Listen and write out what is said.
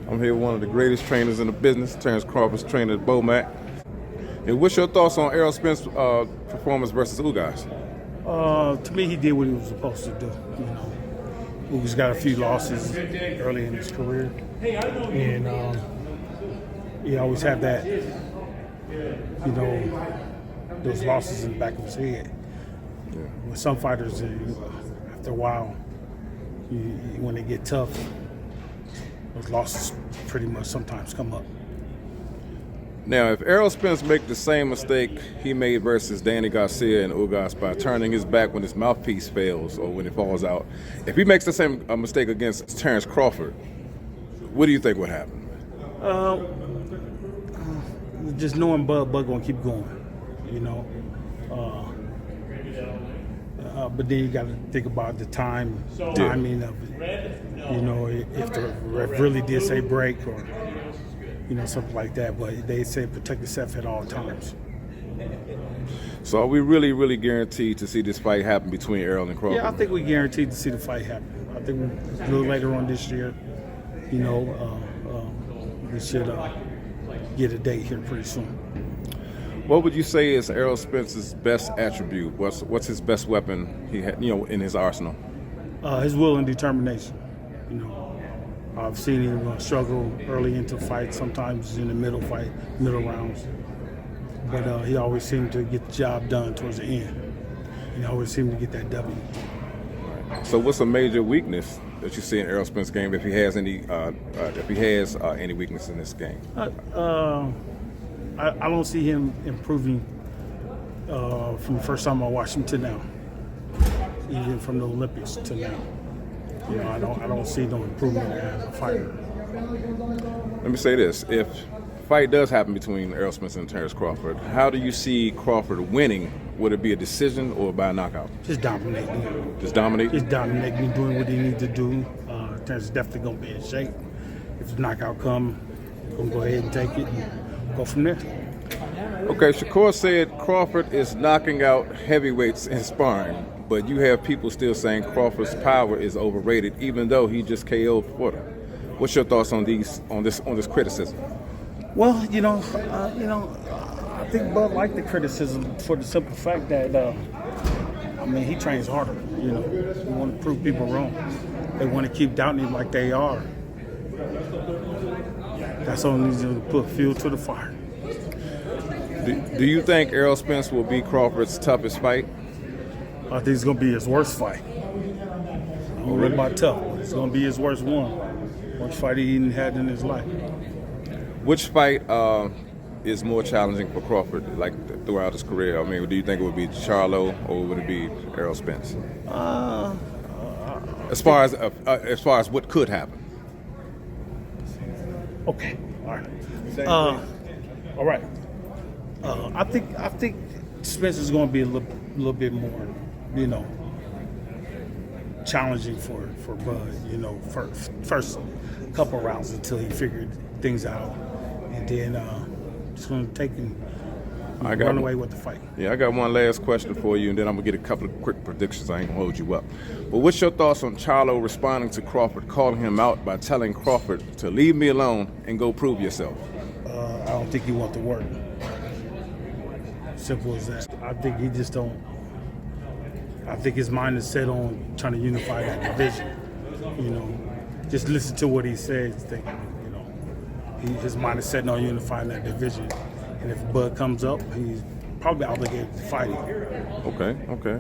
I'm here with one of the greatest trainers in the business, Terence Crawford's trainer at BoMac. And what's your thoughts on Errol Spence's performance versus Ugas? To me, he did what he was supposed to do. You know, Ugas got a few losses early in his career, and he always had that, you know, those losses in the back of his head. Yeah. With some fighters, after a while, when they get tough, those losses pretty much sometimes come up. Now, if Errol Spence make the same mistake he made versus Danny Garcia and Ugas by turning his back when his mouthpiece fails or when it falls out, if he makes the same mistake against Terence Crawford, what do you think would happen? Just knowing Bud gonna keep going, you know. But then you got to think about the timing of it. You know, if the ref really did say break or, you know, something like that. But they say protect yourself at all times. So are we really, really guaranteed to see this fight happen between Errol and Crawford? Yeah, I think we're guaranteed to see the fight happen. I think a little later on this year, you know, we should get a date here pretty soon. What would you say is Errol Spence's best attribute? What's his best weapon he had, you know, in his arsenal? His will and determination. You know, I've seen him struggle early into fights, sometimes in the middle rounds. But he always seemed to get the job done towards the end. He always seemed to get that W. So, what's a major weakness that you see in Errol Spence's game, if he has any, any weakness in this game? I don't see him improving from the first time I watched him to now, even from the Olympics to now. You know, I don't see no improvement as a fighter. Let me say this: if a fight does happen between Errol Spence and Terence Crawford, how do you see Crawford winning? Would it be a decision or by knockout? Just dominating. Just dominate? Just dominating, doing what he needs to do. Terence is definitely going to be in shape. If the knockout comes, we're going to go ahead and take it and go from there. Okay, Shakur said Crawford is knocking out heavyweights in sparring, but you have people still saying Crawford's power is overrated, even though he just KO'd Porter. What's your thoughts on this criticism? Well, I think Bud liked the criticism for the simple fact that, he trains harder. You know, he want to prove people wrong. They want to keep doubting him like they are. That's all needs to put fuel to the fire. Do you think Errol Spence will be Crawford's toughest fight? I think it's going to be his worst fight. I don't know about tough, but it's going to be his worst one. Worst fight he even had in his life. Which fight is more challenging for Crawford, like throughout his career? I mean, do you think it would be Charlo or would it be Errol Spence? As far as what could happen. Okay. All right. All right. I think Spence is going to be a little bit more, you know, challenging for Bud. You know, first couple rounds until he figured things out, and then just going to take him. Run away with the fight. Yeah, I got one last question for you, and then I'm going to get a couple of quick predictions. I ain't going to hold you up. But what's your thoughts on Charlo responding to Crawford, calling him out by telling Crawford to leave me alone and go prove yourself? I don't think he wants to work. Simple as that. I think he just don't. I think his mind is set on trying to unify that division. You know, just listen to what he says. You know, his mind is set on unifying that division. And if Bud comes up, he's probably obligated to fight him. Okay.